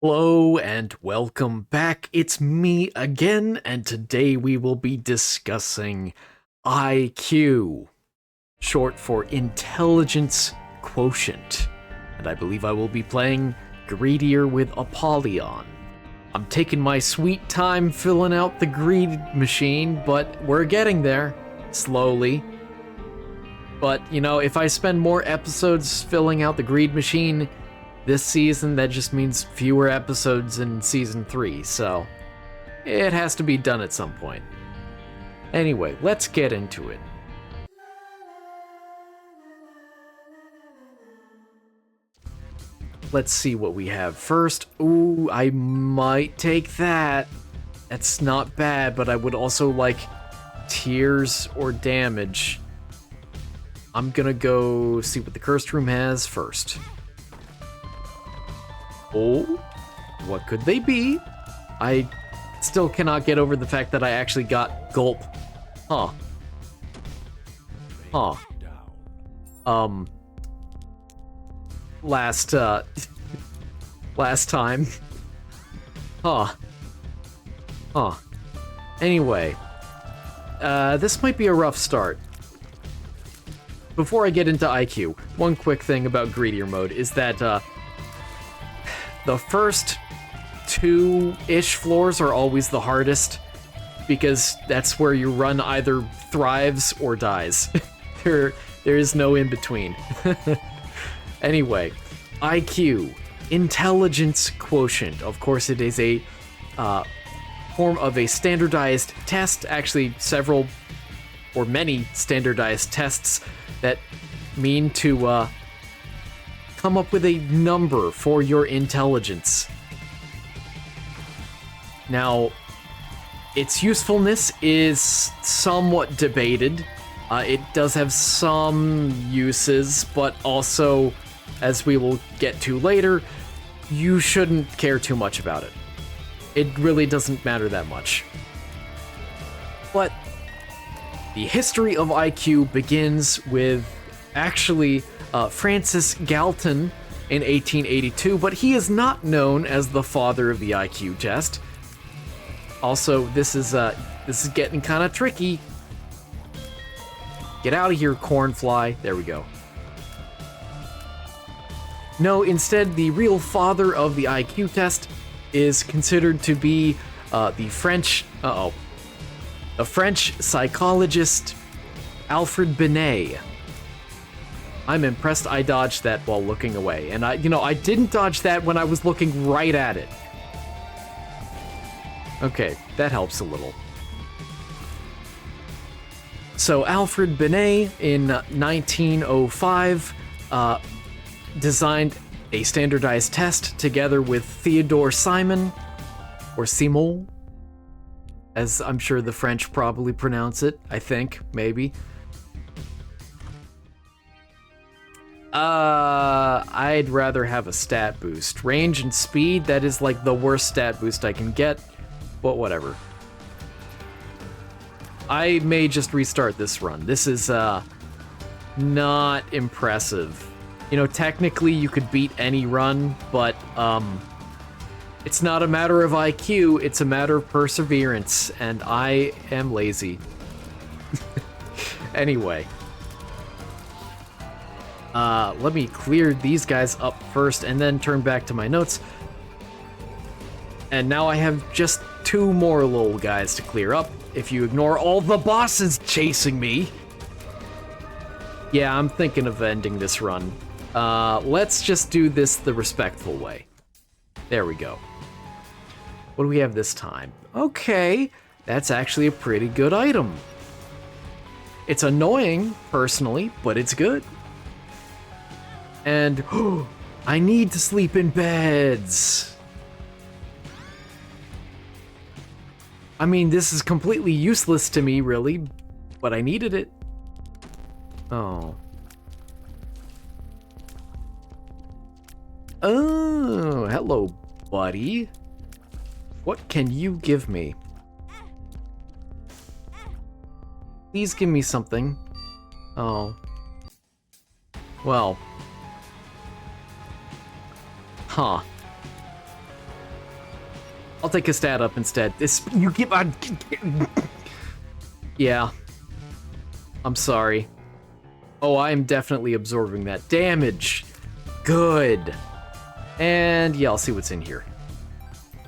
Hello and welcome back. It's me again, and today we will be discussing IQ, short for Intelligence Quotient. And I believe I will be playing Greedier with Apollyon. I'm taking my sweet time filling out the greed machine, but we're getting there, slowly. But, you know, if I spend more episodes filling out the greed machine this season, that just means fewer episodes in Season 3, so it has to be done at some point. Anyway, let's get into it. Let's see what we have first. Ooh, I might take that. That's not bad, but I would also like tears or damage. I'm gonna go see what the Cursed Room has first. Oh, what could they be? I still cannot get over the fact that I actually got Gulp. Huh. Last time. Anyway, this might be a rough start. Before I get into IQ, one quick thing about Greedier mode is that, the first 2-ish floors are always the hardest, because that's where your run either thrives or dies. There is no in between. Anyway, IQ, Intelligence Quotient. Of course, it is a form of a standardized test, actually several or many standardized tests that mean to come up with a number for your intelligence. Now, its usefulness is somewhat debated. It does have some uses, but also, as we will get to later, you shouldn't care too much about it. It really doesn't matter that much. But the history of IQ begins with, actually, Francis Galton in 1882, but he is not known as the father of the IQ test. Also, this is getting kind of tricky. Get out of here, cornfly. There we go. No, instead, the real father of the IQ test is considered to be the French psychologist Alfred Binet. I'm impressed I dodged that while looking away. And I didn't dodge that when I was looking right at it. Okay, that helps a little. So Alfred Binet in 1905 designed a standardized test together with Theodore Simon, or Simon, as I'm sure the French probably pronounce it, I think, maybe. I'd rather have a stat boost. Range and speed, that is like the worst stat boost I can get, but whatever. I may just restart this run. This is, not impressive. You know, technically you could beat any run, but, it's not a matter of IQ, it's a matter of perseverance, and I am lazy. Anyway. Let me clear these guys up first and then turn back to my notes. And now I have just 2 more little guys to clear up, if you ignore all the bosses chasing me. Yeah, I'm thinking of ending this run. Let's just do this the respectful way. There we go. What do we have this time? Okay, that's actually a pretty good item. It's annoying, personally, but it's good. And I need to sleep in beds. I mean, this is completely useless to me, really, but I needed it. Oh. Oh, hello, buddy. What can you give me? Please give me something. Oh. Well. Huh. I'll take a stat up instead. You get on. Yeah. I'm sorry. Oh, I am definitely absorbing that damage. Good. And yeah, I'll see what's in here.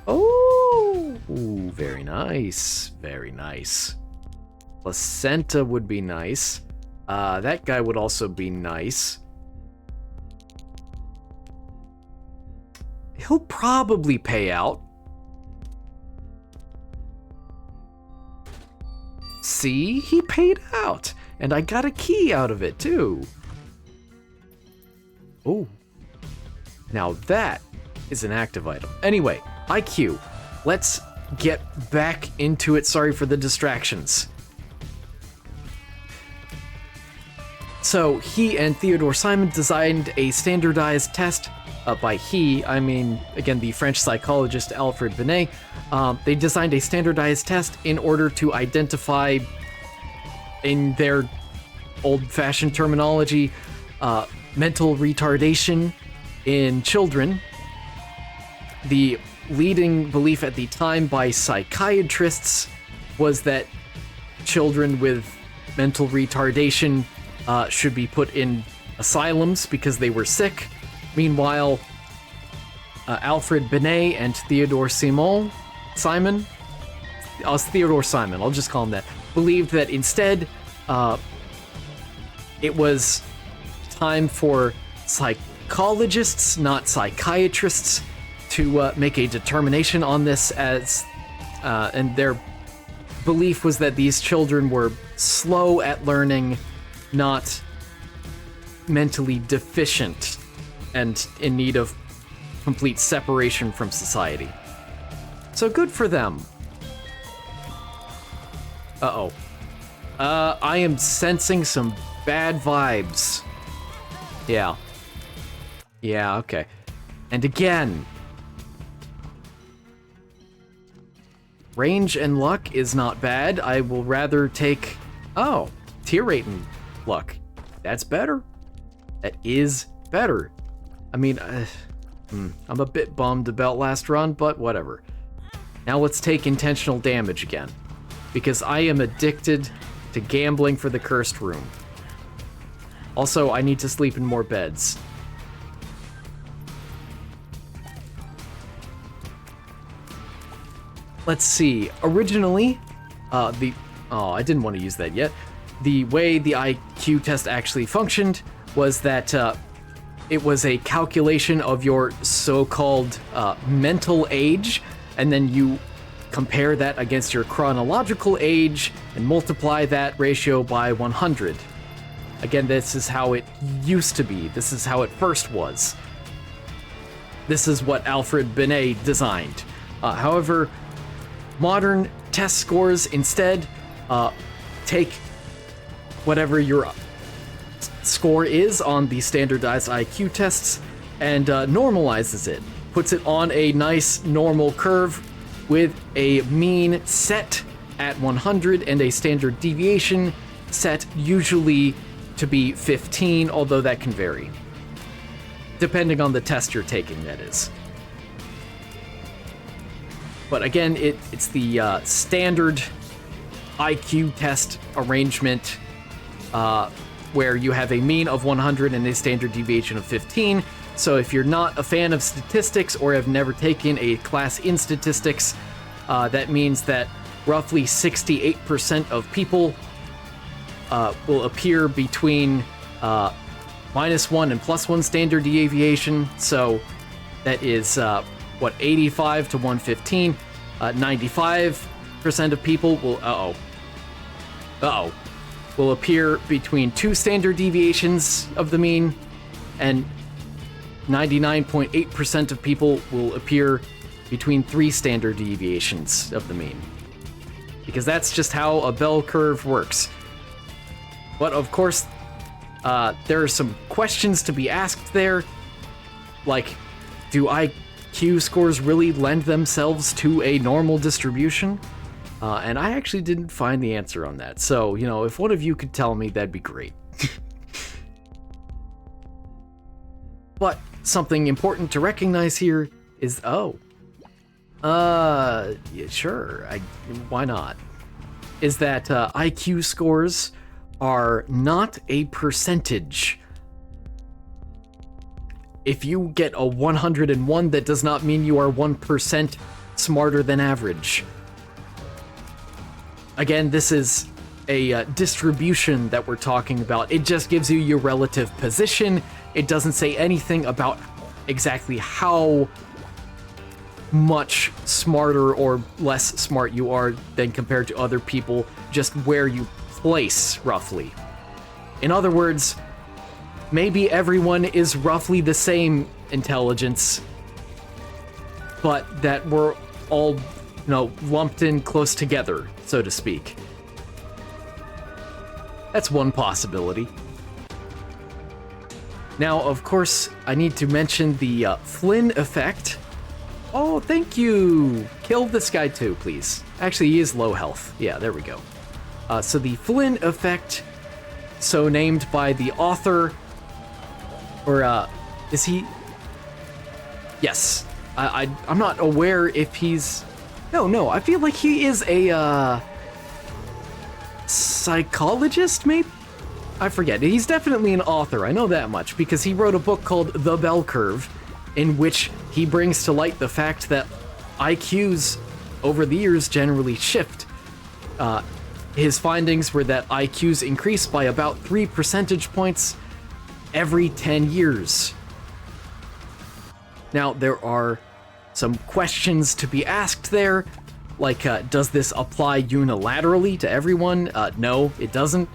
Oh, ooh, very nice. Very nice. Placenta would be nice. That guy would also be nice. He'll probably pay out. See, he paid out. And I got a key out of it, too. Oh. Now that is an active item. Anyway, IQ. Let's get back into it. Sorry for the distractions. So, he and Theodore Simon designed a standardized test. By he, I mean, again, the French psychologist Alfred Binet. They designed a standardized test in order to identify, in their old-fashioned terminology, mental retardation in children. The leading belief at the time by psychiatrists was that children with mental retardation should be put in asylums because they were sick. Meanwhile, Alfred Binet and Theodore Simon, Theodore Simon, I'll just call him that, believed that instead it was time for psychologists, not psychiatrists, to make a determination on this, and their belief was that these children were slow at learning, not mentally deficient and in need of complete separation from society. So good for them. Uh-oh. I am sensing some bad vibes. Yeah. Yeah, okay. And again, range and luck is not bad. I will rather take... Oh, tier rate and luck. That's better. That is better. I mean, I'm a bit bummed about last run, but whatever. Now let's take intentional damage again, because I am addicted to gambling for the cursed room. Also, I need to sleep in more beds. Let's see. Originally, I didn't want to use that yet. The way the IQ test actually functioned was that it was a calculation of your so-called mental age, and then you compare that against your chronological age and multiply that ratio by 100. Again, this is how it used to be. This is how it first was. This is what Alfred Binet designed. However, modern test scores instead take whatever your score is on the standardized IQ tests and normalizes it. Puts it on a nice normal curve with a mean set at 100 and a standard deviation set usually to be 15, although that can vary. Depending on the test you're taking, that is. But again, it's the standard IQ test arrangement where you have a mean of 100 and a standard deviation of 15. So if you're not a fan of statistics or have never taken a class in statistics, that means that roughly 68% of people will appear between -1 and +1 standard deviation. So that is 85 to 115. 95% of people will will appear between 2 standard deviations of the mean, and 99.8% of people will appear between 3 standard deviations of the mean. Because that's just how a bell curve works. But of course, there are some questions to be asked there, like, do IQ scores really lend themselves to a normal distribution? And I actually didn't find the answer on that. So, if one of you could tell me, that'd be great. But something important to recognize here is, Yeah, sure. Why not? Is that IQ scores are not a percentage. If you get a 101, that does not mean you are 1% smarter than average. Again, this is a distribution that we're talking about. It just gives you your relative position. It doesn't say anything about exactly how much smarter or less smart you are than compared to other people, just where you place, roughly. In other words, maybe everyone is roughly the same intelligence, but that we're all, lumped in close together, so to speak. That's one possibility. Now, of course, I need to mention the Flynn effect. Oh, thank you! Kill this guy too, please. Actually, he is low health. Yeah, there we go. So the Flynn effect, so named by the author, or is he? Yes. I'm not aware if he's... No, I feel like he is a psychologist, maybe? I forget. He's definitely an author, I know that much, because he wrote a book called The Bell Curve, in which he brings to light the fact that IQs over the years generally shift. His findings were that IQs increase by about 3 percentage points every 10 years. Now, there are some questions to be asked there, like, does this apply unilaterally to everyone? No, it doesn't.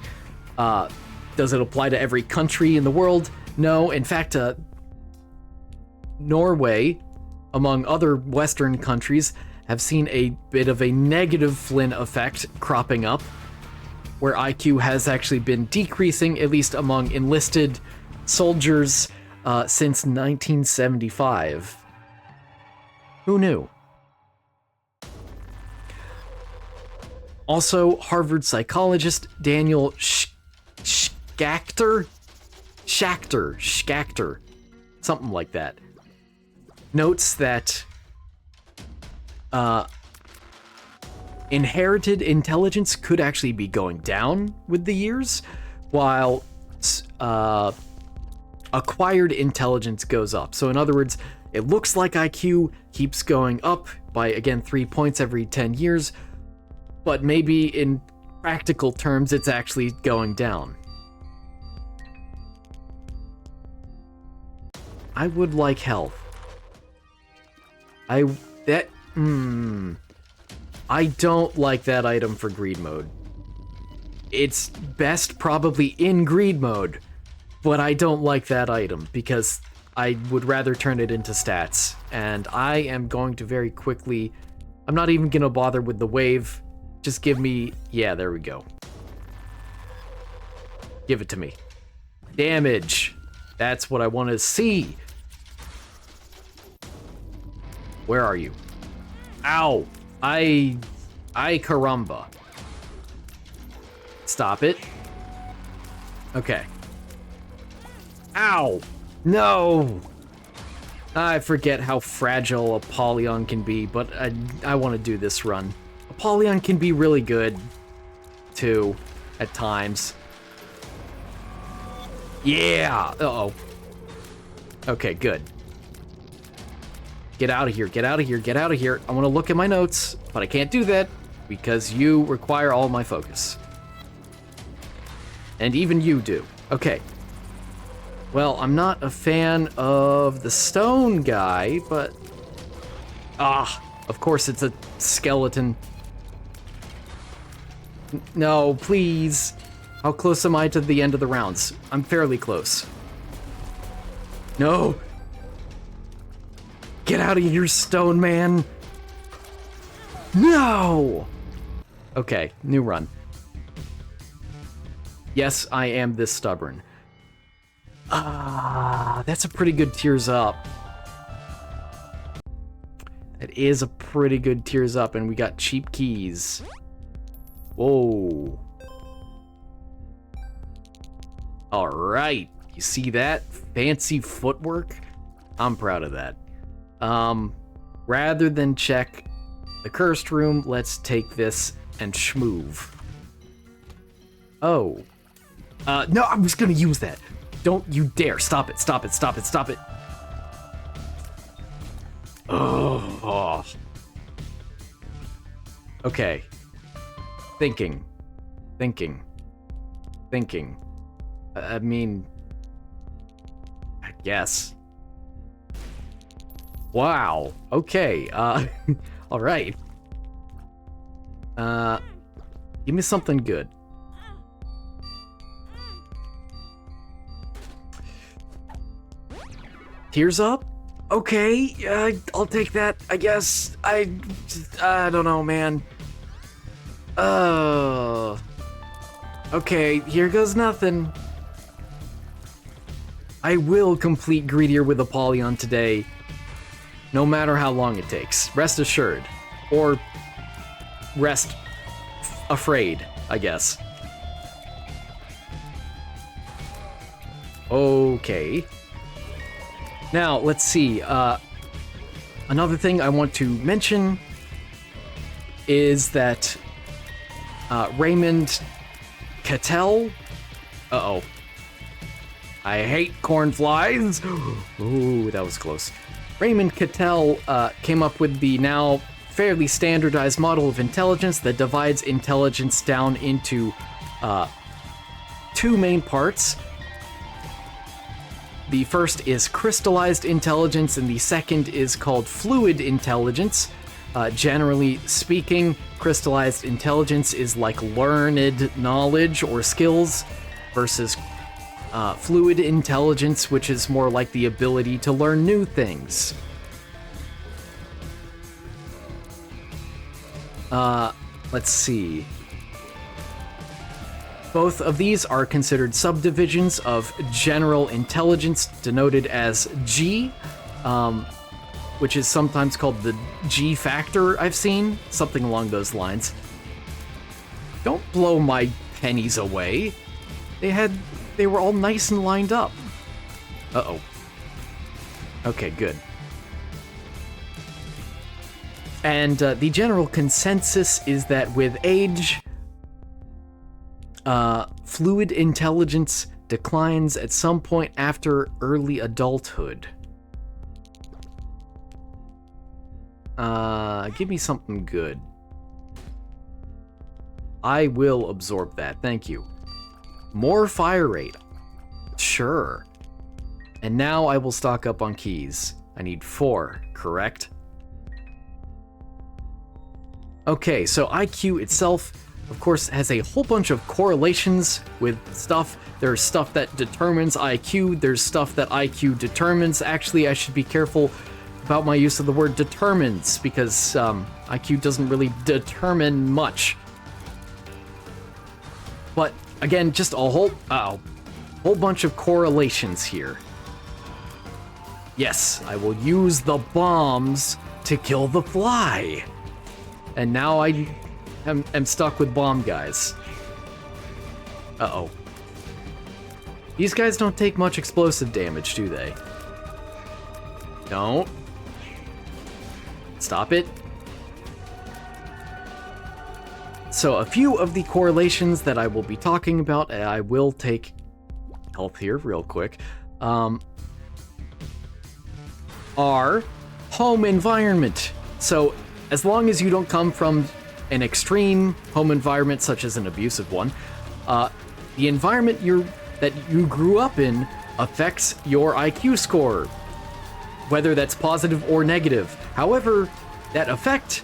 Does it apply to every country in the world? No. In fact, Norway, among other Western countries, have seen a bit of a negative Flynn effect cropping up, where IQ has actually been decreasing, at least among enlisted soldiers, since 1975. Who knew? Also, Harvard psychologist Daniel Schachter, something like that, notes that inherited intelligence could actually be going down with the years, while acquired intelligence goes up. So in other words, it looks like IQ keeps going up by, again, 3 points every 10 years, but maybe in practical terms, it's actually going down. I would like health. I don't like that item for greed mode. It's best probably in greed mode, but I don't like that item because I would rather turn it into stats. And I am going to very quickly... I'm not even going to bother with the wave. Just give me... Yeah, there we go. Give it to me. Damage. That's what I want to see. Where are you? Ow. Ay caramba. Stop it. Okay. Ow. No. I forget how fragile Apollyon can be, but I want to do this run. Apollyon can be really good, too, at times. Yeah! Uh-oh. Okay, good. Get out of here, get out of here, get out of here. I want to look at my notes, but I can't do that because you require all my focus. And even you do. Okay. Well, I'm not a fan of the stone guy, but... of course it's a skeleton. No, please. How close am I to the end of the rounds? I'm fairly close. No! Get out of here, stone man! No! Okay, new run. Yes, I am this stubborn. That's a pretty good tears up. It is a pretty good tears up, and we got cheap keys. Whoa. Alright, you see that? Fancy footwork? I'm proud of that. Rather than check the cursed room, let's take this and schmoove. Oh. No, I was gonna use that. Don't you dare. Stop it, stop it, stop it, stop it. Oh. Okay. Thinking. I mean, I guess. Wow. Okay. All right. Give me something good. Tears up? Okay, I'll take that, I guess. I don't know, man. Okay, here goes nothing. I will complete Greedier with Apollyon today, no matter how long it takes. Rest assured. Or rest afraid, I guess. Okay. Now, let's see. Another thing I want to mention is that Raymond Cattell. Uh-oh. I hate cornflies. Ooh, that was close. Raymond Cattell came up with the now fairly standardized model of intelligence that divides intelligence down into two main parts. The first is crystallized intelligence, and the second is called fluid intelligence. Generally speaking, crystallized intelligence is like learned knowledge or skills, versus fluid intelligence, which is more like the ability to learn new things. Let's see. Both of these are considered subdivisions of general intelligence, denoted as G, which is sometimes called the G factor, I've seen. Something along those lines. Don't blow my pennies away. They were all nice and lined up. Uh-oh. Okay, good. And the general consensus is that with age, fluid intelligence declines at some point after early adulthood. Give me something good. I will absorb that, thank you. More fire rate. Sure. And now I will stock up on keys. I need 4, correct? Okay, so IQ itself, of course, has a whole bunch of correlations with stuff. There's stuff that determines IQ, there's stuff that IQ determines. Actually, I should be careful about my use of the word determines, because IQ doesn't really determine much. But again, just a whole bunch of correlations here. Yes, I will use the bombs to kill the fly. And now I am stuck with bomb guys. Uh-oh. These guys don't take much explosive damage, do they? Don't. Stop it. So a few of the correlations that I will be talking about, I will take health here real quick, are home environment. So as long as you don't come from an extreme home environment, such as an abusive one, the environment that you grew up in affects your IQ score, whether that's positive or negative. However, that effect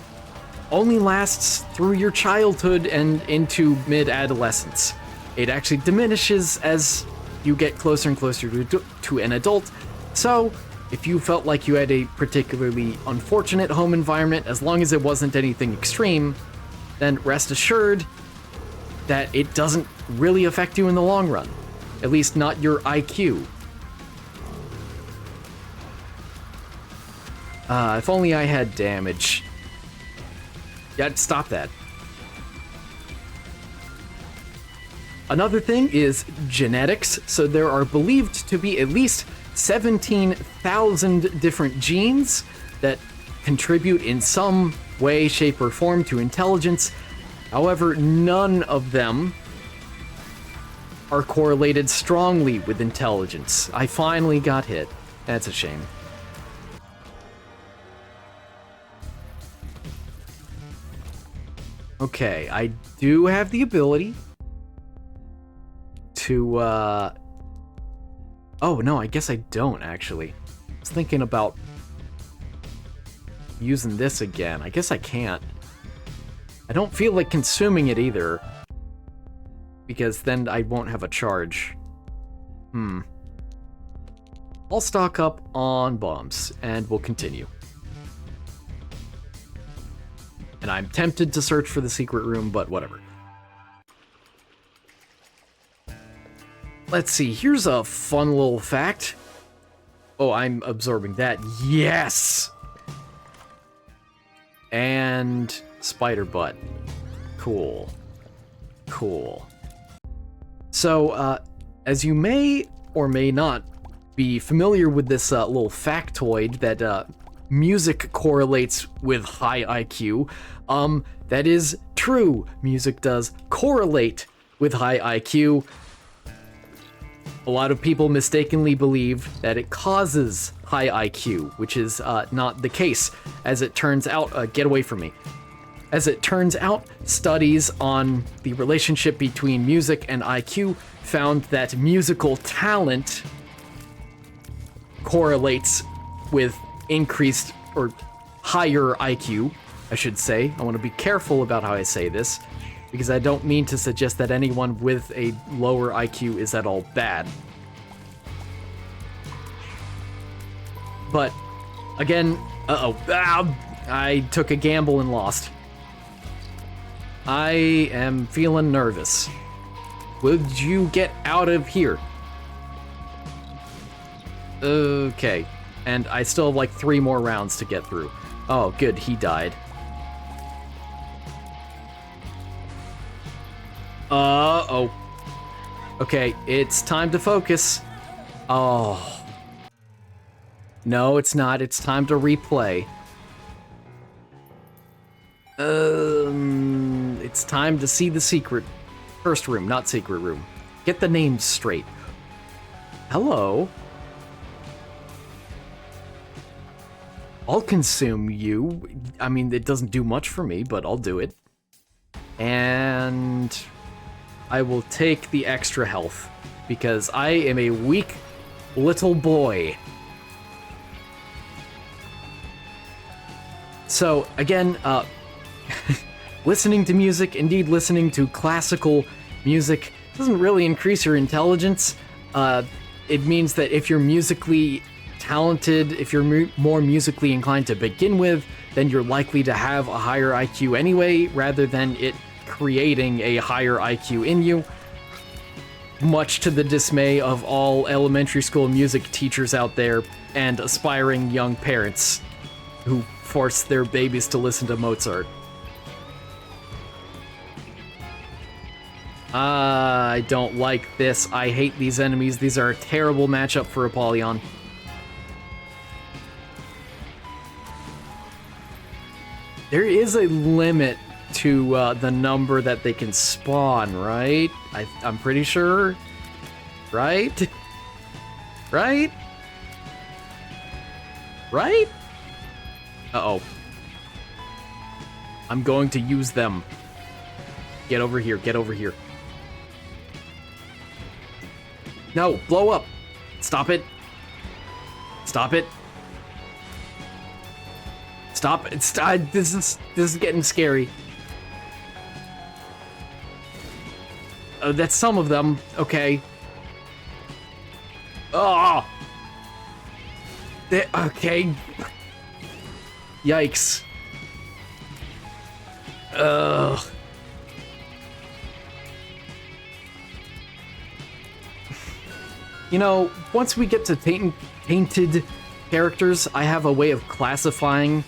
only lasts through your childhood and into mid-adolescence. It actually diminishes as you get closer and closer to an adult. So, if you felt like you had a particularly unfortunate home environment, as long as it wasn't anything extreme, then rest assured that it doesn't really affect you in the long run. At least not your IQ. If only I had damage. Yeah, stop that. Another thing is genetics. So there are believed to be at least 17,000 different genes that contribute in some way, shape, or form to intelligence. However, none of them are correlated strongly with intelligence. I finally got hit. That's a shame. Okay, I do have the ability to, Oh, no, I guess I don't, actually. I was thinking about using this again. I guess I can't. I don't feel like consuming it either, because then I won't have a charge. I'll stock up on bombs, and we'll continue. And I'm tempted to search for the secret room, but whatever. Let's see, here's a fun little fact. Oh, I'm absorbing that. Yes! And spider butt. Cool. Cool. So, as you may or may not be familiar with this little factoid that music correlates with high IQ, that is true. Music does correlate with high IQ. A lot of people mistakenly believe that it causes high IQ, which is not the case. As it turns out, get away from me. As it turns out, studies on the relationship between music and IQ found that musical talent correlates with increased or higher IQ, I should say. I want to be careful about how I say this, because I don't mean to suggest that anyone with a lower IQ is at all bad. But, again, I took a gamble and lost. I am feeling nervous. Would you get out of here? Okay. And I still have like 3 more rounds to get through. Oh, good, he died. Uh-oh. Okay, it's time to focus. Oh. No, it's not. It's time to replay. It's time to see the secret. First room, not secret room. Get the names straight. Hello. I'll consume you. I mean, it doesn't do much for me, but I'll do it. And I will take the extra health, because I am a weak little boy. So, again, listening to music, indeed listening to classical music, doesn't really increase your intelligence. It means that if you're musically talented, if you're more musically inclined to begin with, then you're likely to have a higher IQ anyway, rather than it creating a higher IQ in you. Much to the dismay of all elementary school music teachers out there and aspiring young parents who force their babies to listen to Mozart. I don't like this. I hate these enemies. These are a terrible matchup for Apollyon. There is a limit to the number that they can spawn, right? I'm pretty sure. Right? Right? Right? Uh-oh. I'm going to use them. Get over here, get over here. No, blow up. Stop it. Stop it. Stop it. This is getting scary. That's some of them. Okay. Oh. Okay. Yikes. Ugh. You know, once we get to tainted characters, I have a way of classifying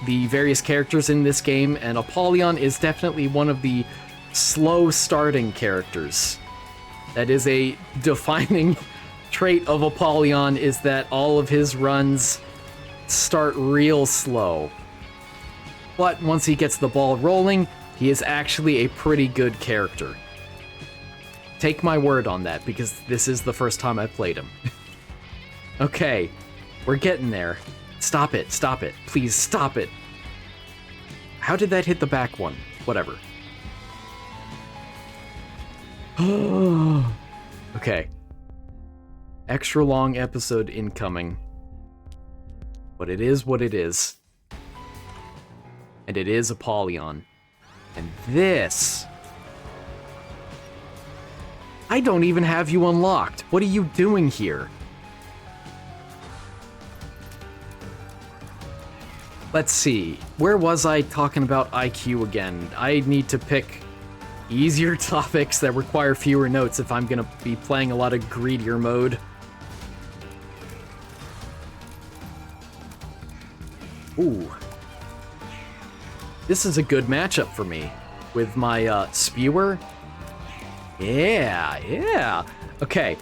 the various characters in this game, and Apollyon is definitely one of the slow starting characters. That is a defining trait of Apollyon, is that all of his runs start real slow. But once he gets the ball rolling, he is actually a pretty good character. Take my word on that, because this is the first time I've played him. Okay, we're getting there. Stop it, please stop it. How did that hit the back one? Whatever. Okay. Extra long episode incoming. But it is what it is. And it is Apollyon. And this... I don't even have you unlocked. What are you doing here? Let's see. Where was I talking about IQ again? I need to pick easier topics that require fewer notes if I'm gonna be playing a lot of greedier mode. Ooh. This is a good matchup for me. With my, spewer. Yeah. Okay.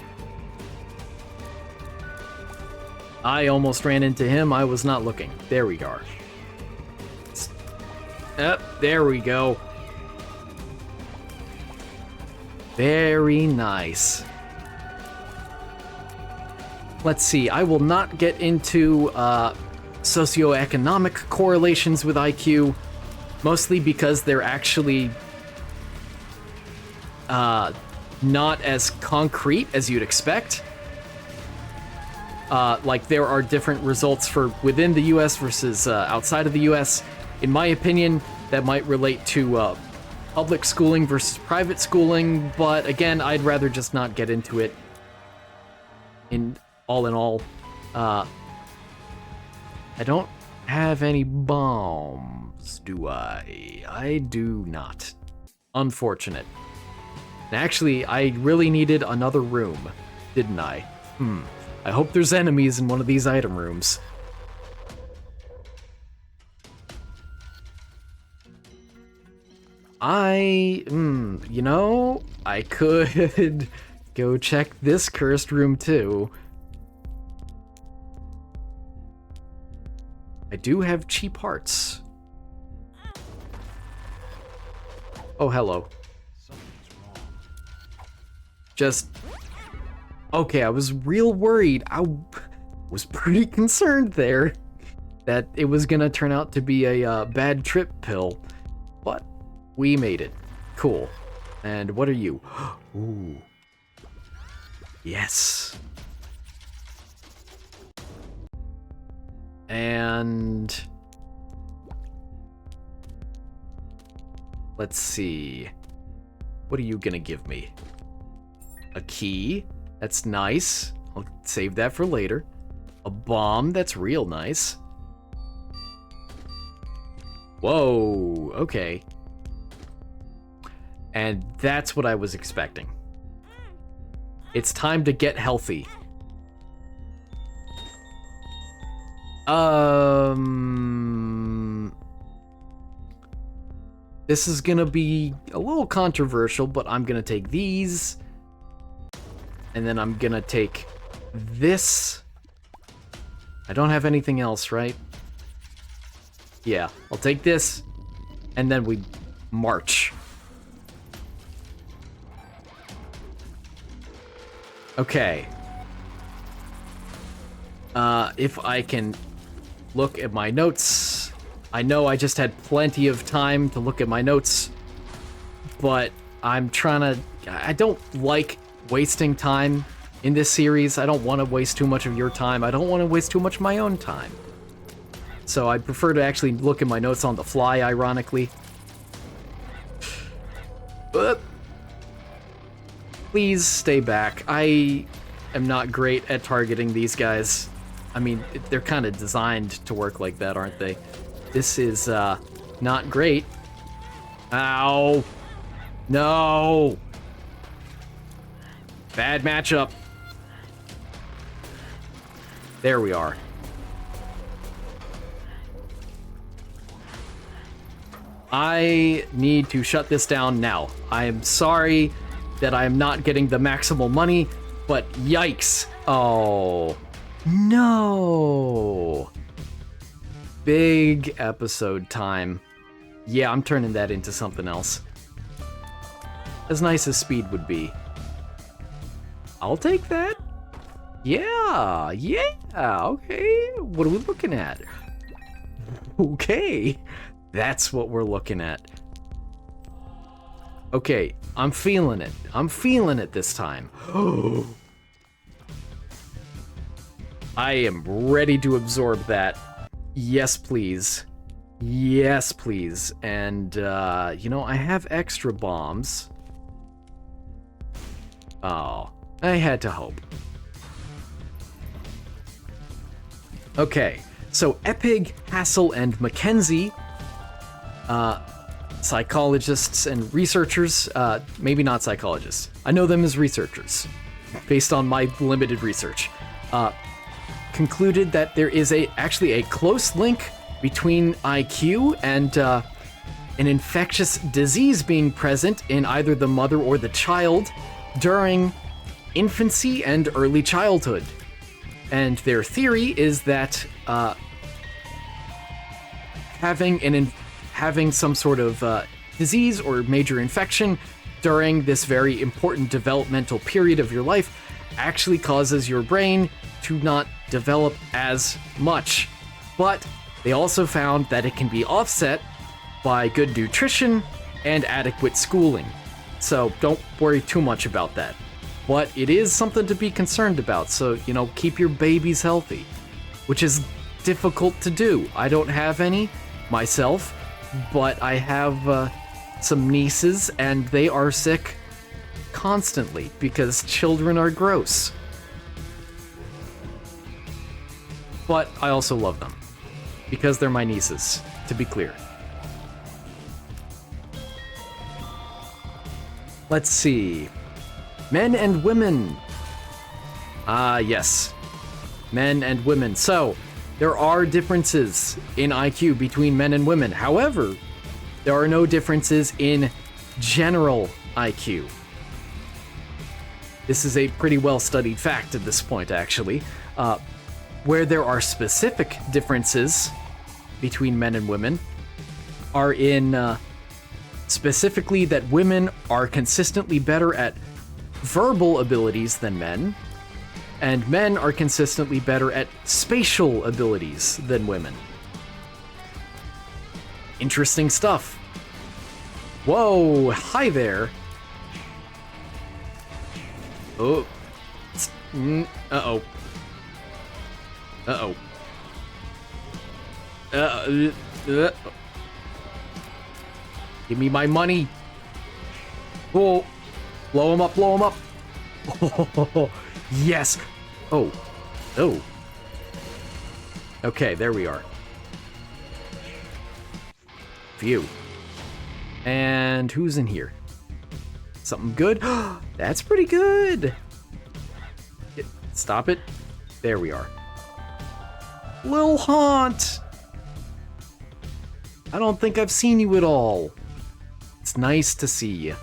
I almost ran into him. I was not looking. There we are. There we go. Very nice. Let's see. I will not get into socioeconomic correlations with IQ, mostly because they're actually not as concrete as you'd expect. Like, there are different results for within the US versus outside of the US. In my opinion, that might relate to public schooling versus private schooling, but again, I'd rather just not get into it. In all, I don't have any bombs, do I? I do not. Unfortunate. And actually, I really needed another room, didn't I? I hope there's enemies in one of these item rooms. You know, I could go check this cursed room too. I do have cheap hearts. Oh, hello. Just... Okay, I was real worried. I was pretty concerned there that it was gonna turn out to be a bad trip pill. But we made it. Cool. And what are you? Ooh. Yes. And... let's see. What are you gonna give me? A key? That's nice. I'll save that for later. A bomb? That's real nice. Whoa, okay. And that's what I was expecting. It's time to get healthy. This is gonna be a little controversial, but I'm gonna take these. And then I'm gonna take this. I don't have anything else, right? Yeah, I'll take this, and then we march. Okay. If I can look at my notes. I know I just had plenty of time to look at my notes, but I'm trying to... I don't like wasting time in this series. I don't want to waste too much of your time. I don't want to waste too much of my own time. So I prefer to actually look at my notes on the fly, ironically. Please stay back. I am not great at targeting these guys. I mean, they're kind of designed to work like that, aren't they? This is, not great. Ow! No! Bad matchup. There we are. I need to shut this down now. I am sorry that I am not getting the maximal money, but yikes. Oh, no. big episode time. Yeah, I'm turning that into something else. As nice as speed would be. I'll take that. Yeah, okay. What are we looking at? Okay, that's what we're looking at. Okay, I'm feeling it. I'm feeling it this time. I am ready to absorb that. Yes, please. Yes, please. And, you know, I have extra bombs. Oh, I had to hope. Okay, so Epig, Hassel, and Mackenzie, psychologists and researchers, maybe not psychologists. I know them as researchers, based on my limited research, concluded that there is actually a close link between IQ and an infectious disease being present in either the mother or the child during infancy and early childhood. And their theory is that having some sort of disease or major infection during this very important developmental period of your life actually causes your brain to not develop as much. But they also found that it can be offset by good nutrition and adequate schooling. So don't worry too much about that. But it is something to be concerned about, so, you know, keep your babies healthy, which is difficult to do. I don't have any myself, but I have some nieces, and they are sick constantly because children are gross. But I also love them because they're my nieces, to be clear. Let's see. Men and women. Yes. Men and women. So, there are differences in IQ between men and women. However, there are no differences in general IQ. This is a pretty well-studied fact at this point, actually. Where there are specific differences between men and women are in specifically that women are consistently better at verbal abilities than men, and men are consistently better at spatial abilities than women. Interesting stuff. Whoa, hi there. Oh. Uh-oh. Uh-oh. Give me my money. Oh. Blow him up, blow him up. Oh, yes. Oh. Oh. Okay, there we are. Phew. And who's in here? Something good? That's pretty good. Stop it. There we are. Lil Haunt. I don't think I've seen you at all. It's nice to see you.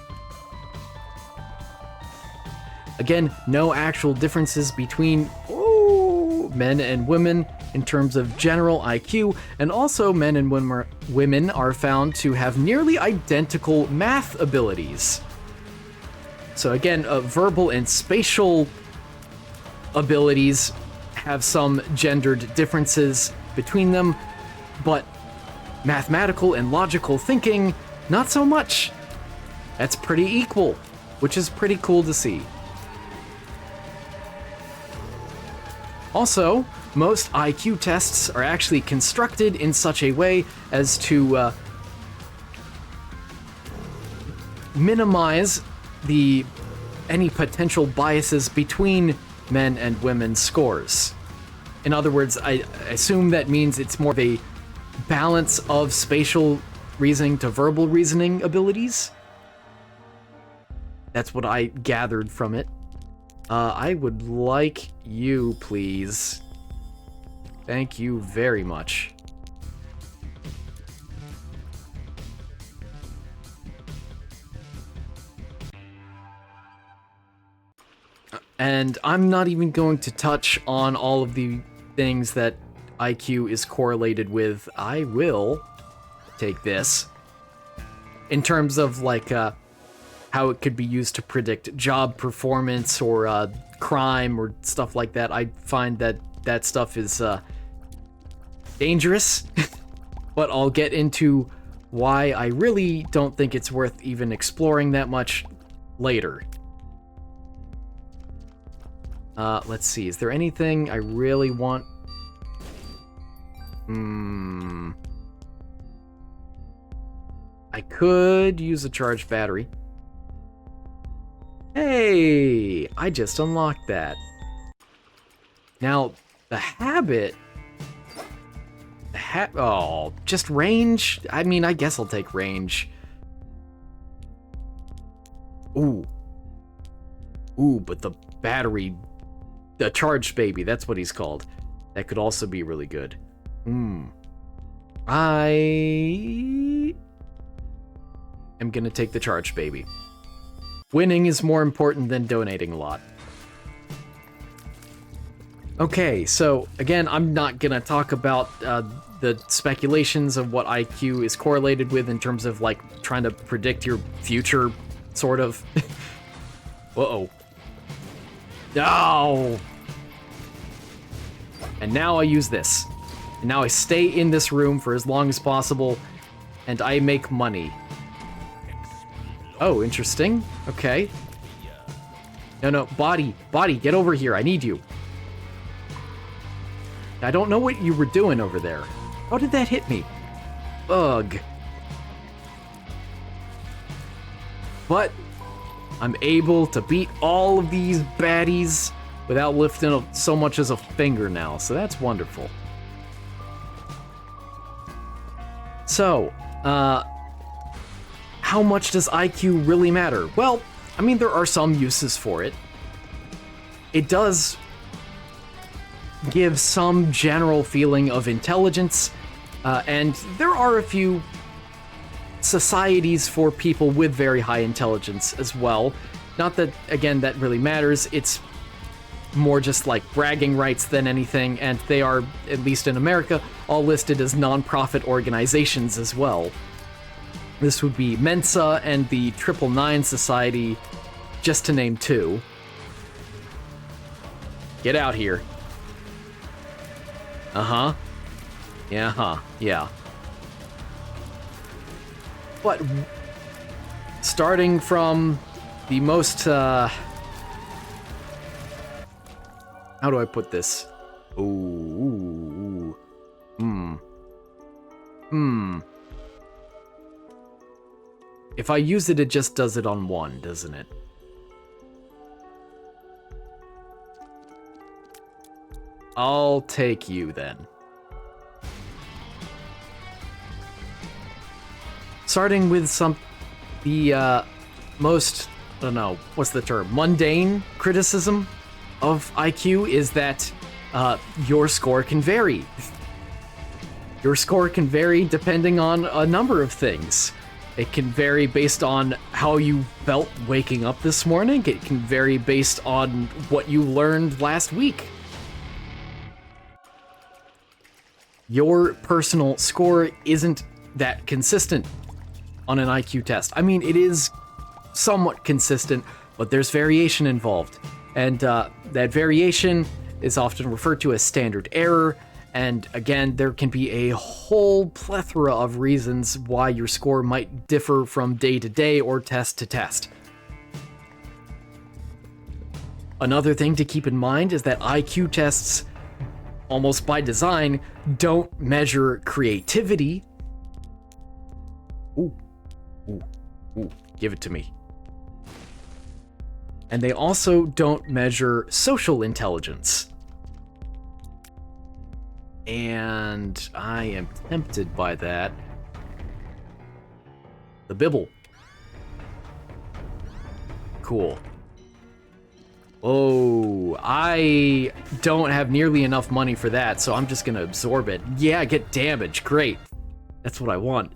Again, no actual differences between men and women in terms of general IQ, and also men and women are found to have nearly identical math abilities. So again, verbal and spatial abilities have some gendered differences between them, but mathematical and logical thinking, not so much. That's pretty equal, which is pretty cool to see. Also, most IQ tests are actually constructed in such a way as to minimize any potential biases between men and women's scores. In other words, I assume that means it's more of a balance of spatial reasoning to verbal reasoning abilities. That's what I gathered from it. I would like you, please. Thank you very much. And I'm not even going to touch on all of the things that IQ is correlated with, I will take this. In terms of, like, how it could be used to predict job performance or crime or stuff like that, I find that that stuff is dangerous. But I'll get into why I really don't think it's worth even exploring that much later. Let's see, is there anything I really want? I could use a charged battery. Hey, I just unlocked that. Now, the habit... oh, just range? I mean, I guess I'll take range. Ooh. Ooh, but the battery... the charged baby, that's what he's called. That could also be really good. I am gonna take the charged baby. Winning is more important than donating a lot. Okay, so again, I'm not gonna talk about the speculations of what IQ is correlated with in terms of, like, trying to predict your future, sort of. Uh-oh. No! And now I use this. And now I stay in this room for as long as possible, and I make money. Oh, interesting. Okay. No, body, get over here. I need you. I don't know what you were doing over there. How did that hit me? Ugh. But I'm able to beat all of these baddies without lifting so much as a finger now, so that's wonderful. So, how much does IQ really matter? Well, I mean, there are some uses for it. It does give some general feeling of intelligence, and there are a few societies for people with very high intelligence as well. Not that, again, that really matters. It's more just like bragging rights than anything, and they are, at least in America, all listed as non-profit organizations as well. This would be Mensa and the 999 Society, just to name two. Get out here. Uh-huh. Yeah. But starting from the most, how do I put this? Ooh. If I use it, it just does it on one, doesn't it? I'll take you then. Starting with the most, I don't know, what's the term? Mundane criticism of IQ is that your score can vary. Your score can vary depending on a number of things. It can vary based on how you felt waking up this morning. It can vary based on what you learned last week. Your personal score isn't that consistent on an IQ test. I mean, it is somewhat consistent, but there's variation involved. And that variation is often referred to as standard error. And again, there can be a whole plethora of reasons why your score might differ from day to day or test to test. Another thing to keep in mind is that IQ tests, almost by design, don't measure creativity. Ooh, give it to me. And they also don't measure social intelligence. And I am tempted by that. The Bibble. Cool. Oh, I don't have nearly enough money for that, so I'm just gonna absorb it. Yeah, get damage. Great. That's what I want.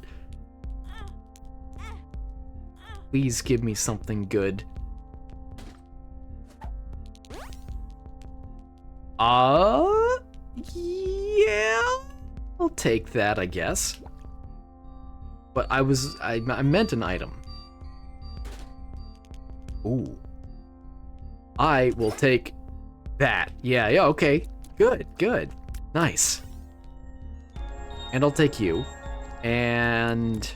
Please give me something good. Yeah, I'll take that, I guess. But I meant an item. Ooh. I will take that. Yeah, okay. Good. Nice. And I'll take you. And...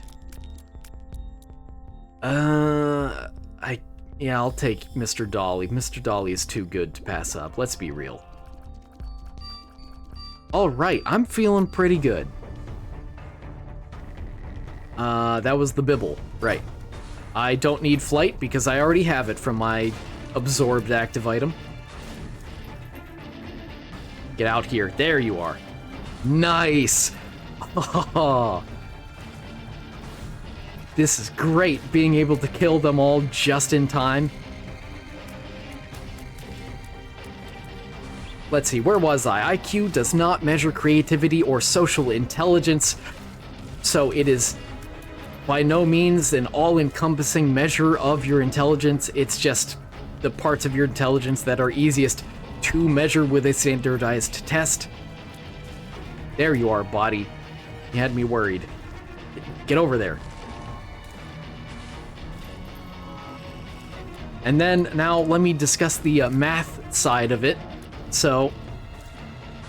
I'll take Mr. Dolly. Mr. Dolly is too good to pass up, let's be real. Alright, I'm feeling pretty good. That was the bibble, right. I don't need flight because I already have it from my absorbed active item. Get out here. There you are. Nice! Oh, this is great, being able to kill them all just in time. Let's see, where was I? IQ does not measure creativity or social intelligence, so it is by no means an all-encompassing measure of your intelligence. It's just the parts of your intelligence that are easiest to measure with a standardized test. There you are, body. You had me worried. Get over there. And then, now let me discuss the math side of it. So,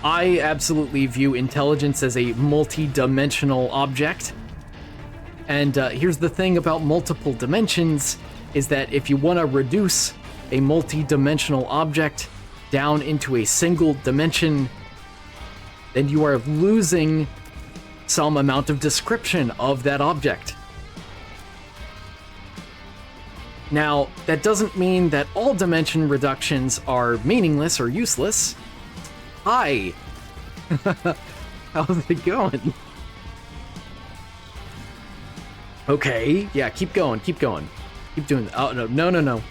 I absolutely view intelligence as a multi-dimensional object. And here's the thing about multiple dimensions, is that if you want to reduce a multi-dimensional object down into a single dimension, then you are losing some amount of description of that object. Now, that doesn't mean that all dimension reductions are meaningless or useless. Hi! How's it going? Okay, yeah, keep going. Keep doing that. Oh, no.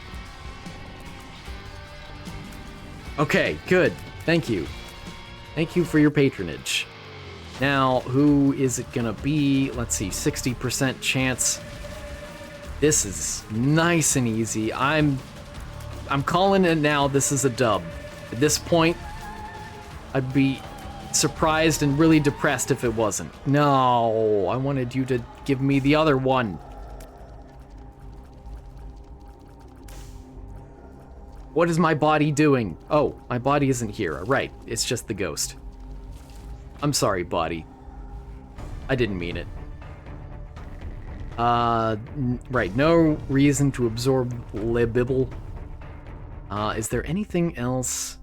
Okay, good. Thank you. Thank you for your patronage. Now, who is it gonna be? Let's see, 60% chance. This is nice and easy. I'm calling it now. This is a dub. At this point, I'd be surprised and really depressed if it wasn't. No, I wanted you to give me the other one. What is my body doing? Oh, my body isn't here. Right, it's just the ghost. I'm sorry, body. I didn't mean it. Right, no reason to absorb Lebibble. Is there anything else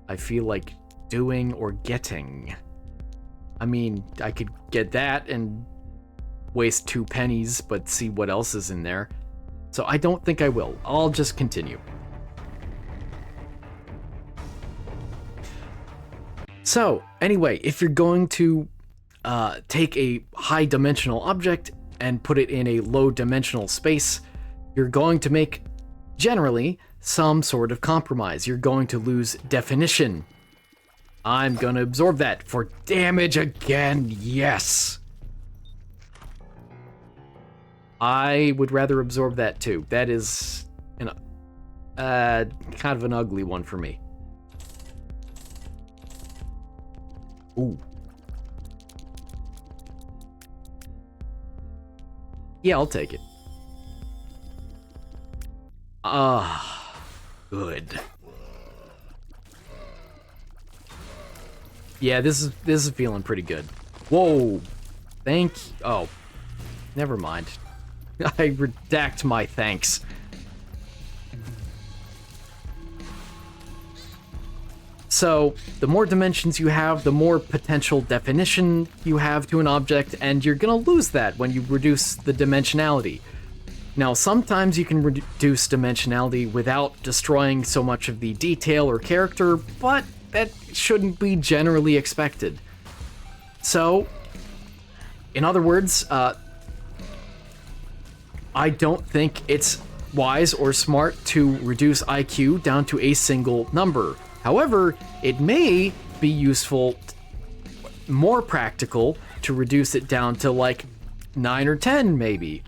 I feel like doing or getting? I mean, I could get that and waste 2 pennies, but see what else is in there. So I don't think I will. I'll just continue. So, anyway, if you're going to take a high-dimensional object and put it in a low-dimensional space, you're going to make, generally, some sort of compromise. You're going to lose definition. I'm gonna absorb that for damage again, yes! I would rather absorb that too. That is kind of an ugly one for me. Ooh. Yeah, I'll take it. Good. Yeah, this is feeling pretty good. Whoa. Oh. Never mind. I redact my thanks. So, the more dimensions you have, the more potential definition you have to an object, and you're gonna lose that when you reduce the dimensionality. Now, sometimes you can reduce dimensionality without destroying so much of the detail or character, but that shouldn't be generally expected. So, in other words, I don't think it's wise or smart to reduce IQ down to a single number. However, it may be useful, more practical, to reduce it down to like 9 or 10 maybe.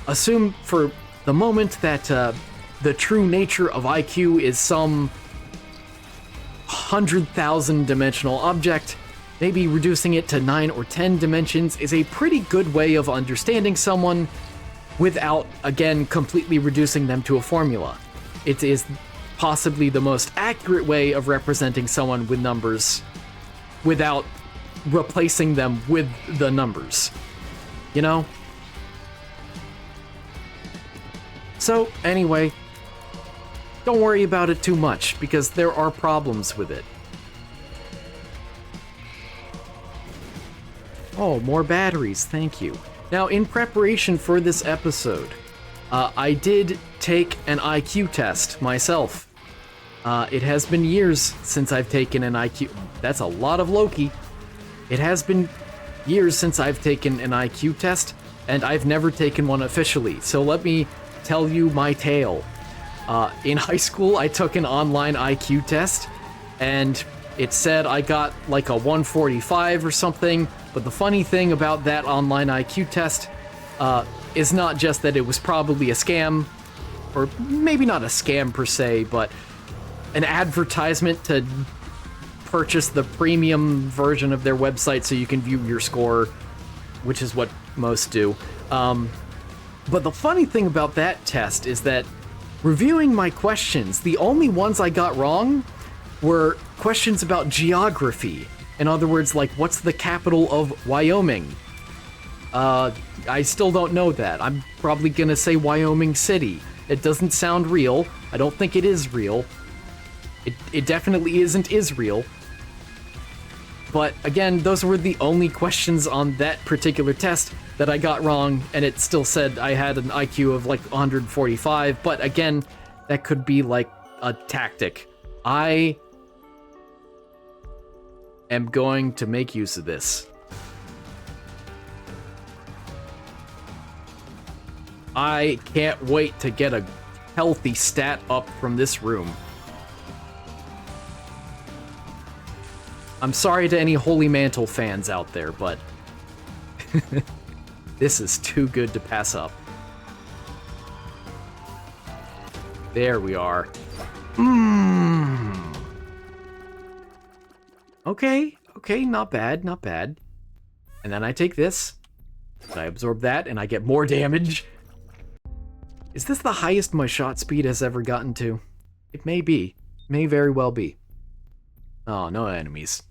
Assume for the moment that the true nature of IQ is some 100,000 dimensional object, maybe reducing it to 9 or 10 dimensions is a pretty good way of understanding someone without, again, completely reducing them to a formula. It is possibly the most accurate way of representing someone with numbers without replacing them with the numbers. You know? So, anyway, don't worry about it too much, because there are problems with it. Oh, more batteries, thank you. Now, in preparation for this episode, I did take an IQ test myself. It has been years since I've taken an IQ... That's a lot of Loki. It has been years since I've taken an IQ test, and I've never taken one officially, so let me tell you my tale. In high school, I took an online IQ test, and it said I got like a 145 or something, but the funny thing about that online IQ test is not just that it was probably a scam, or maybe not a scam per se, but an advertisement to purchase the premium version of their website so you can view your score, which is what most do. But the funny thing about that test is that reviewing my questions, the only ones I got wrong were questions about geography. In other words, like, what's the capital of Wyoming? I still don't know that. I'm probably gonna say Wyoming City. It doesn't sound real. I don't think it is real. It definitely isn't Israel. But again, those were the only questions on that particular test that I got wrong, and it still said I had an IQ of like 145, but again, that could be like a tactic. I am going to make use of this. I can't wait to get a healthy stat up from this room. I'm sorry to any Holy Mantle fans out there, but this is too good to pass up. There we are. Okay, not bad, not bad. And then I take this, and I absorb that, and I get more damage. Is this the highest my shot speed has ever gotten to? It may be. May very well be. Oh, no enemies.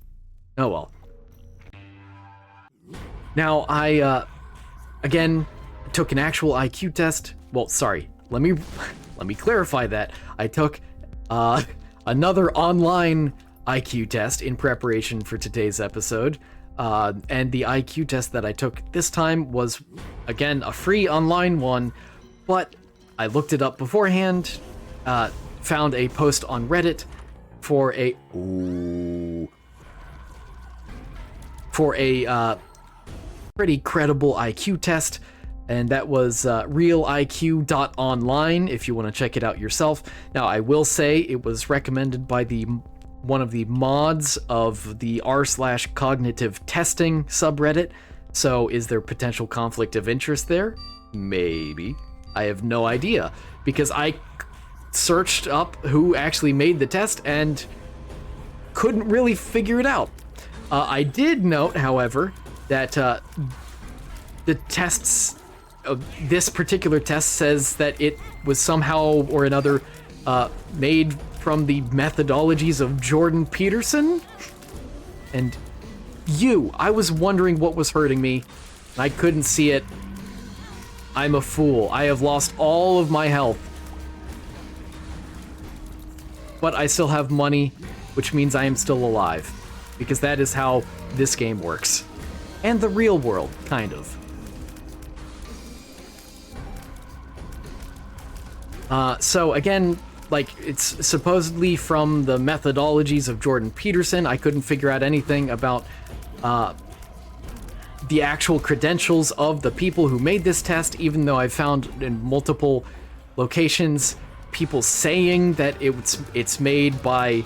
Oh well. Now, I, again, took an actual IQ test. Well, sorry, let me clarify that. I took, another online IQ test in preparation for today's episode. And the IQ test that I took this time was, again, a free online one, but I looked it up beforehand, found a post on Reddit for a pretty credible IQ test, and that was realiq.online if you want to check it out yourself. Now, I will say it was recommended by one of the mods of the r/cognitive testing subreddit, so is there potential conflict of interest there? Maybe. I have no idea, because I searched up who actually made the test and couldn't really figure it out. I did note, however, that the tests, this particular test says that it was somehow or another made from the methodologies of Jordan Peterson. And I was wondering what was hurting me. I couldn't see it. I'm a fool. I have lost all of my health. But I still have money, which means I am still alive. Because that is how this game works. And the real world, kind of. So again, like, it's supposedly from the methodologies of Jordan Peterson. I couldn't figure out anything about the actual credentials of the people who made this test, even though I found in multiple locations people saying that it's made by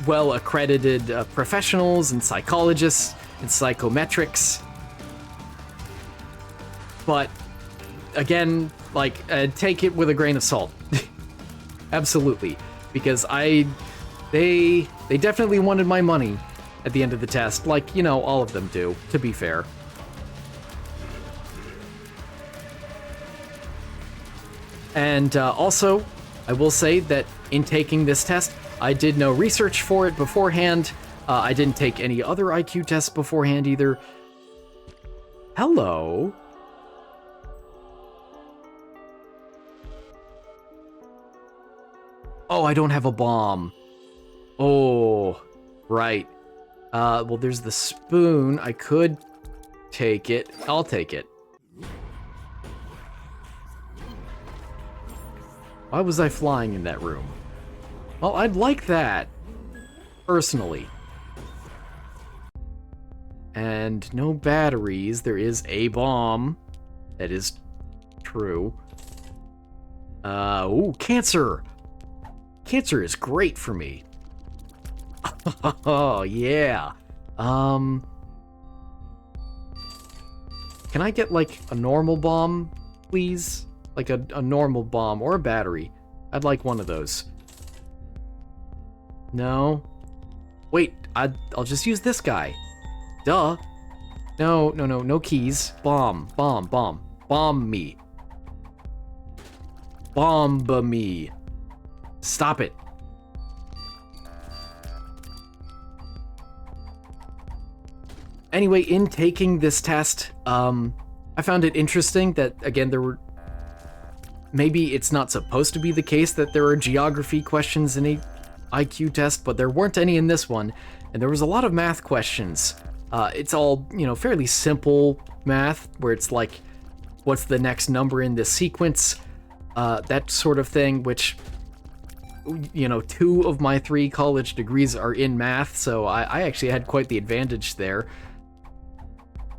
well-accredited professionals and psychologists and psychometrics. But again, like, take it with a grain of salt. Absolutely. because they definitely wanted my money at the end of the test, like, you know, all of them do, to be fair. And also, I will say that in taking this test, I did no research for it beforehand. I didn't take any other IQ tests beforehand either. Hello. Oh, I don't have a bomb. Oh, right. Well, there's the spoon. I could take it. I'll take it. Why was I flying in that room? Well, I'd like that, personally. And no batteries. There is a bomb. That is true. Ooh, cancer! Cancer is great for me. Oh, yeah. Can I get, like, a normal bomb, please? Like a normal bomb or a battery. I'd like one of those. No. Wait, I'll just use this guy. Duh. No keys. Bomb. Bomb me. Bomb me. Stop it. Anyway, in taking this test, I found it interesting that, again, there were... Maybe it's not supposed to be the case that there are geography questions in a IQ test, but there weren't any in this one, and there was a lot of math questions. It's all, you know, fairly simple math, where it's like, what's the next number in this sequence? That sort of thing, which, you know, 2 of my 3 college degrees are in math, so I actually had quite the advantage there.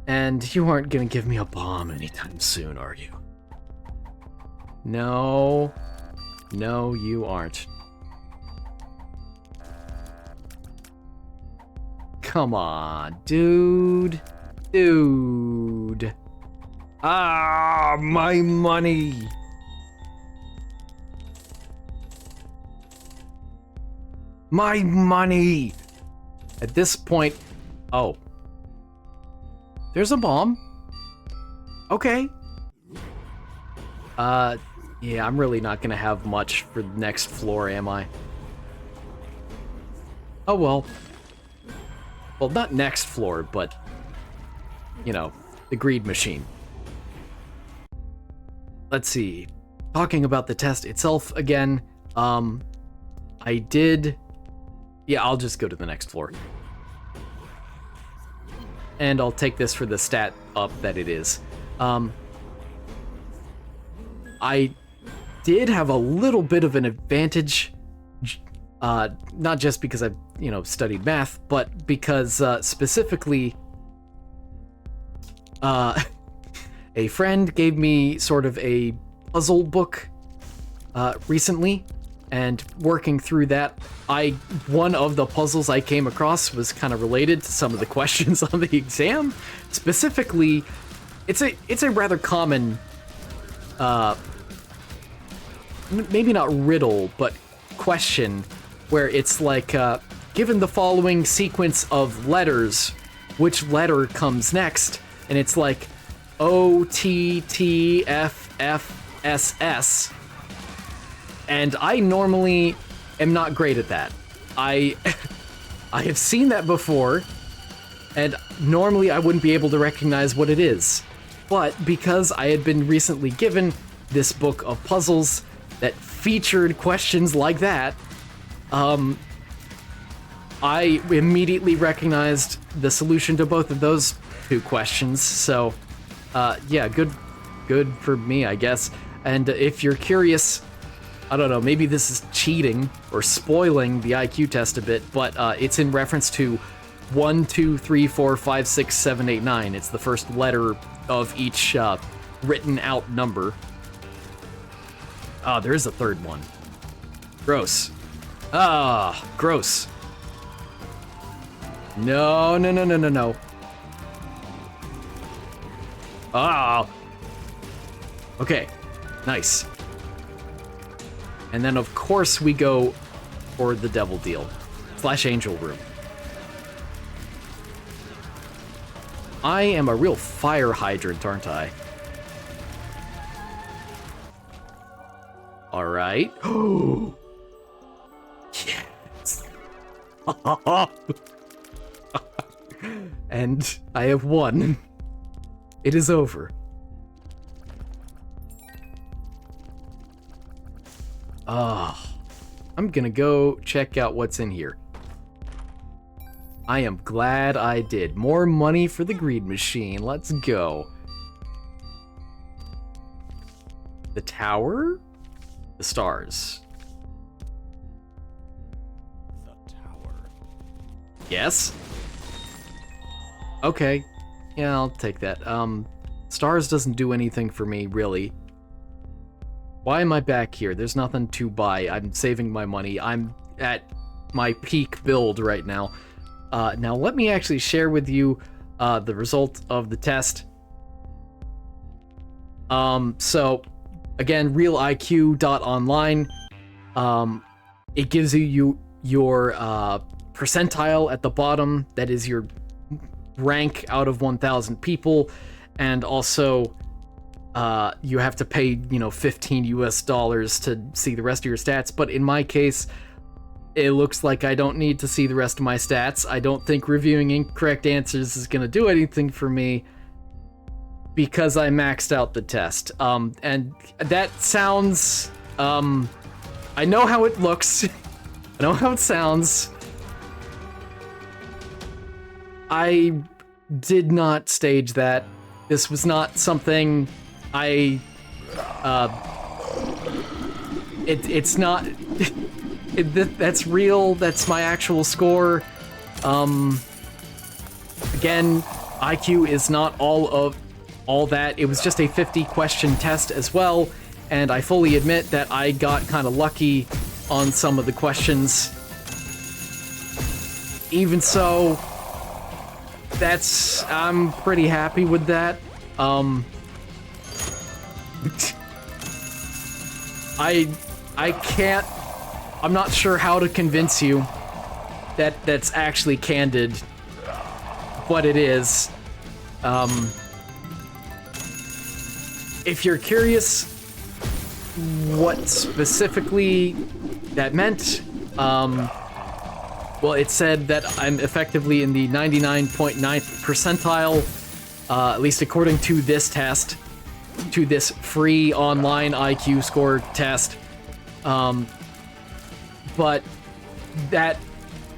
And you aren't gonna give me a bomb anytime soon, are you? No. No, you aren't. Come on, dude. Dude. Ah, my money. My money. At this point, oh. There's a bomb. Okay. Yeah, I'm really not gonna have much for the next floor, am I? Oh well. Well, not next floor, but, you know, the greed machine. Let's see. Talking about the test itself again, I did... Yeah, I'll just go to the next floor. And I'll take this for the stat up that it is. I did have a little bit of an advantage, not just because I've, you know, studied math, but because specifically a friend gave me sort of a puzzle book recently, and working through that, one of the puzzles I came across was kind of related to some of the questions on the exam. Specifically, it's a rather common, maybe not riddle, but question, where it's like, given the following sequence of letters, which letter comes next? And it's like O, T, T, F, F, S, S. And I normally am not great at that. I have seen that before, and normally I wouldn't be able to recognize what it is. But because I had been recently given this book of puzzles that featured questions like that, I immediately recognized the solution to both of those 2 questions. So, yeah, good for me, I guess. And if you're curious, I don't know, maybe this is cheating or spoiling the IQ test a bit, but it's in reference to 1, 2, 3, 4, 5, 6, 7, 8, 9. It's the first letter of each written out number. Ah, there is a 3rd one. Gross. Ah, gross. No. Ah. Okay, nice. And then, of course, we go or the devil deal / angel room. I am a real fire hydrant, aren't I? All right. Yes. And I have won. It is over. I'm gonna go check out what's in here. I am glad I did. More money for the greed machine. Let's go. The tower? The stars. The tower. Yes? Okay. Yeah, I'll take that. Stars doesn't do anything for me, really. Why am I back here? There's nothing to buy. I'm saving my money. I'm at my peak build right now. Now let me actually share with you the result of the test. So again, realiq.online. It gives you your percentile at the bottom. That is your rank out of 1,000 people, and also you have to pay, $15 US to see the rest of your stats. But in my case, it looks like I don't need to see the rest of my stats. I don't think reviewing incorrect answers is going to do anything for me because I maxed out the test. And that sounds... I know how it looks. I know how it sounds. I did not stage that. This was not something I... It's not... That's real. That's my actual score. Again, IQ is not all that. It was just a 50-question test as well, and I fully admit that I got kind of lucky on some of the questions. Even so, I'm pretty happy with that. I can't... I'm not sure how to convince you that that's actually candid, but it is. If you're curious what specifically that meant, well, it said that I'm effectively in the 99.9th percentile, at least according to this test, to this free online IQ score test. But that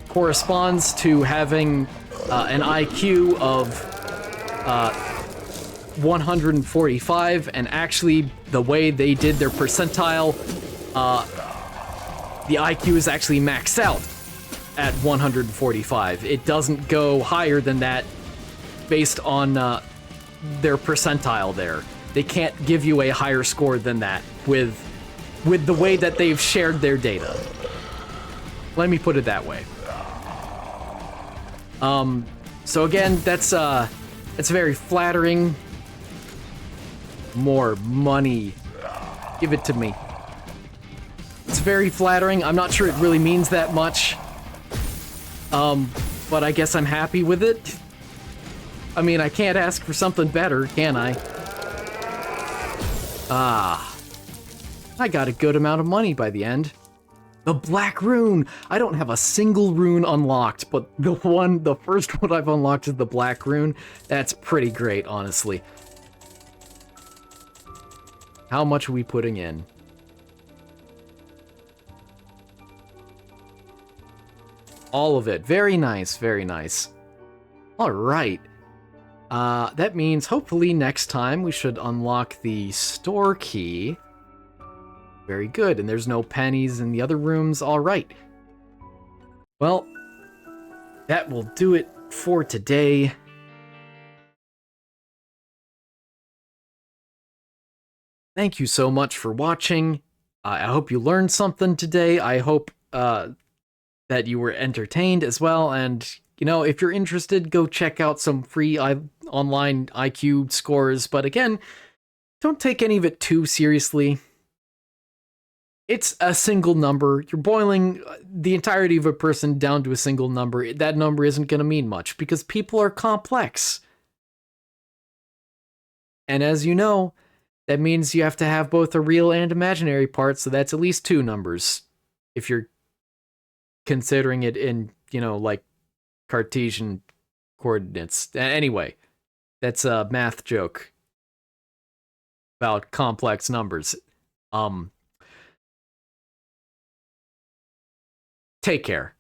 corresponds to having an IQ of 145, and actually the way they did their percentile, the IQ is actually maxed out at 145. It doesn't go higher than that based on their percentile there. They can't give you a higher score than that with the way that they've shared their data. Let me put it that way. So again, that's very flattering. More money. Give it to me. It's very flattering. I'm not sure it really means that much. But I guess I'm happy with it. I mean, I can't ask for something better, can I? I got a good amount of money by the end. The Black Rune! I don't have a single rune unlocked, but the first one I've unlocked is the Black Rune. That's pretty great, honestly. How much are we putting in? All of it. Very nice, very nice. Alright. That means hopefully next time we should unlock the store key. Very good, and there's no pennies in the other rooms. All right. Well, that will do it for today. Thank you so much for watching. I hope you learned something today. I hope that you were entertained as well. And, if you're interested, go check out some free online IQ scores. But again, don't take any of it too seriously. It's a single number. You're boiling the entirety of a person down to a single number. That number isn't going to mean much because people are complex. And as you know, that means you have to have both a real and imaginary part, so that's at least two numbers if you're considering it in, like Cartesian coordinates. Anyway, that's a math joke about complex numbers. Take care.